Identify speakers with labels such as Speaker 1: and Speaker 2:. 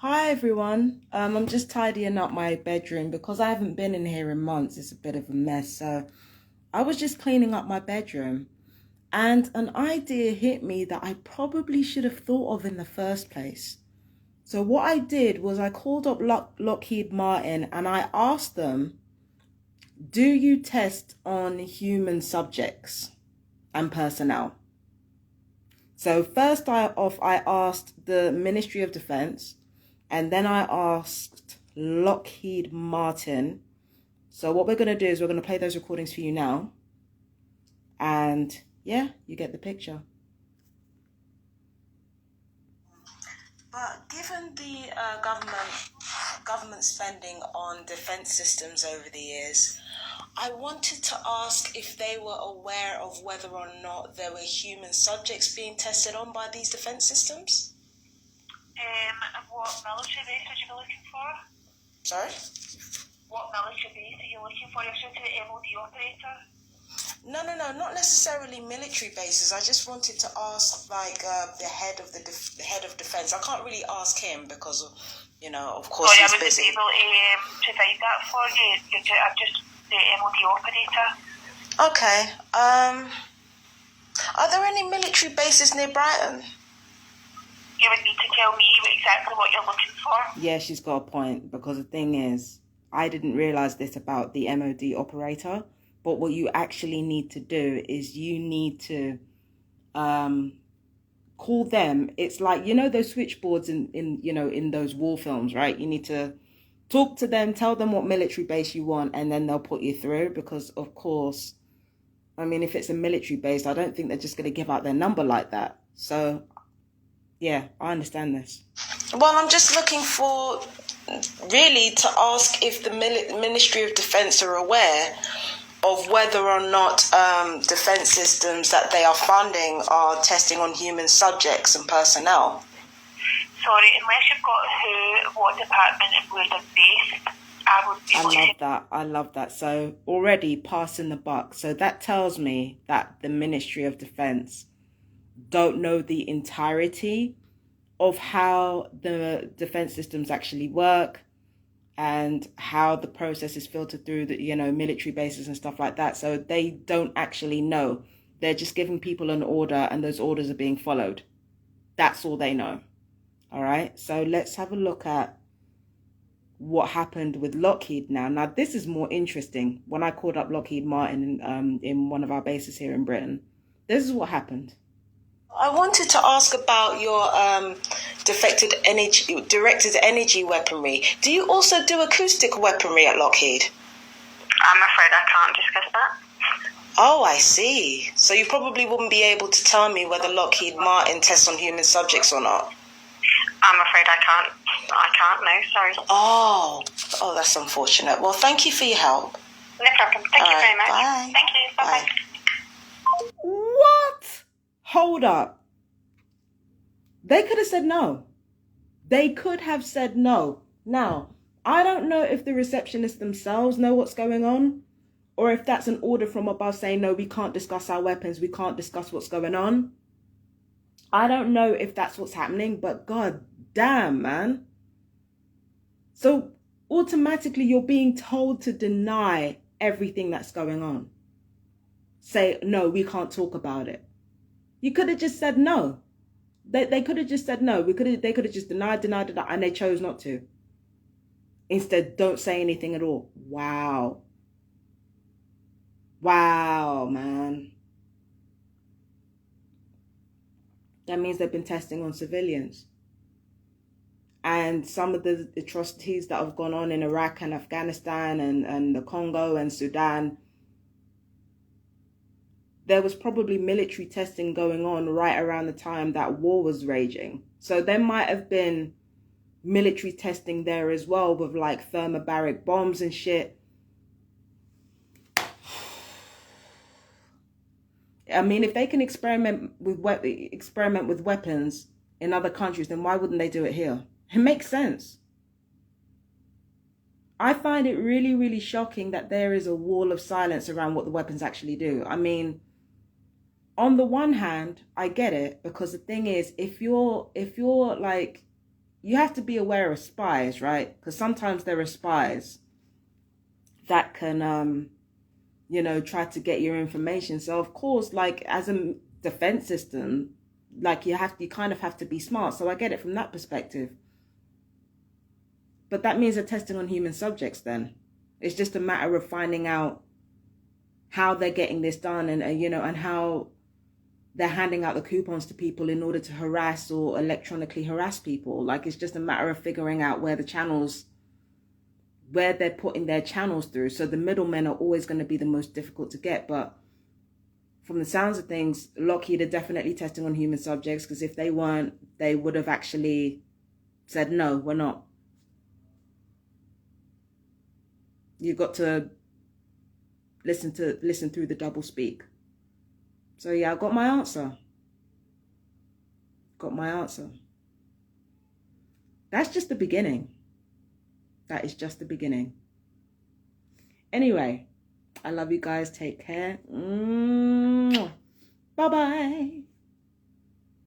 Speaker 1: Hi everyone. I'm just tidying up my bedroom because I haven't been in here in months. It's a bit of a mess. So I was just cleaning up my bedroom and an idea hit me that I probably should have thought of in the first place. So what I did was I called up Lockheed Martin and I asked them, do you test on human subjects and personnel? So first I asked the Ministry of Defense, and then I asked Lockheed Martin. So what we're going to do is we're going to play those recordings for you now. And yeah, you get the picture. But given the government spending on defense systems over the years, I wanted to ask if they were aware of whether or not there were human subjects being tested on by these defense systems.
Speaker 2: What military base would you be looking for?
Speaker 1: Sorry?
Speaker 2: What military base are you looking for? You're shooting the MOD operator?
Speaker 1: No, not necessarily military bases. I just wanted to ask, like, the head of the head of defense. I can't really ask him because, of course,
Speaker 2: Sorry, I
Speaker 1: he's
Speaker 2: wouldn't
Speaker 1: busy.
Speaker 2: be able to provide that for you. I'm just the MOD operator.
Speaker 1: Okay. Are there any military bases near Brighton?
Speaker 2: You would need to tell me exactly what you're looking for. Yeah,
Speaker 1: she's got a point, because the thing is, I didn't realise this about the MOD operator, but what you actually need to do is you need to call them. It's like, those switchboards in those war films, right? You need to talk to them, tell them what military base you want, and then they'll put you through, because of course, I mean, if it's a military base, I don't think they're just going to give out their number like that. So yeah, I understand this. Well, I'm just looking for, really, to ask if the Ministry of Defence are aware of whether or not defence systems that they are funding are testing on human subjects and personnel.
Speaker 2: Sorry, unless you've got what department and where they're based,
Speaker 1: I love that. So already passing the buck. So that tells me that the Ministry of Defence don't know the entirety of how the defense systems actually work and how the process is filtered through the military bases and stuff like that. So they don't actually know. They're just giving people an order and those orders are being followed. That's all they know. All right, so let's have a look at what happened with Lockheed now. Now this is more interesting. When I called up Lockheed Martin in one of our bases here in Britain, this is what happened. I wanted to ask about your directed energy weaponry. Do you also do acoustic weaponry at Lockheed?
Speaker 2: I'm afraid I can't discuss that.
Speaker 1: Oh, I see. So you probably wouldn't be able to tell me whether Lockheed Martin tests on human subjects or not.
Speaker 2: I'm afraid I can't. I can't now, sorry.
Speaker 1: Oh, that's unfortunate. Well, thank you for your help.
Speaker 2: No problem. Thank you very much.
Speaker 1: Bye.
Speaker 2: Thank you. Bye-bye.
Speaker 1: What? Hold up. They could have said no. They could have said no. Now, I don't know if the receptionists themselves know what's going on, or if that's an order from above saying, no, we can't discuss our weapons. We can't discuss what's going on. I don't know if that's what's happening, but god damn, man. So automatically you're being told to deny everything that's going on. Say, no, we can't talk about it. You could have just said no. They could have just said no. They could have just denied, and they chose not to. Instead, don't say anything at all. Wow. Wow, man. That means they've been testing on civilians. And some of the atrocities that have gone on in Iraq and Afghanistan and the Congo and Sudan, there was probably military testing going on right around the time that war was raging. So there might have been military testing there as well with like thermobaric bombs and shit. I mean, if they can experiment with weapons in other countries, then why wouldn't they do it here? It makes sense. I find it really, really shocking that there is a wall of silence around what the weapons actually do. I mean, on the one hand, I get it, because the thing is, if you're like you have to be aware of spies, right? Because sometimes there are spies that can, try to get your information. So of course, like as a defense system, like you kind of have to be smart. So I get it from that perspective. But that means they're testing on human subjects then. It's just a matter of finding out how they're getting this done, and and how they're handing out the coupons to people in order to harass or electronically harass people. Like, it's just a matter of figuring out where they're putting their channels through. So the middlemen are always going to be the most difficult to get. But from the sounds of things, Lockheed are definitely testing on human subjects, because if they weren't, they would have actually said, no, we're not. You've got to listen through the double speak. So yeah, I got my answer. That's just the beginning. That is just the beginning. Anyway, I love you guys. Take care. Bye-bye.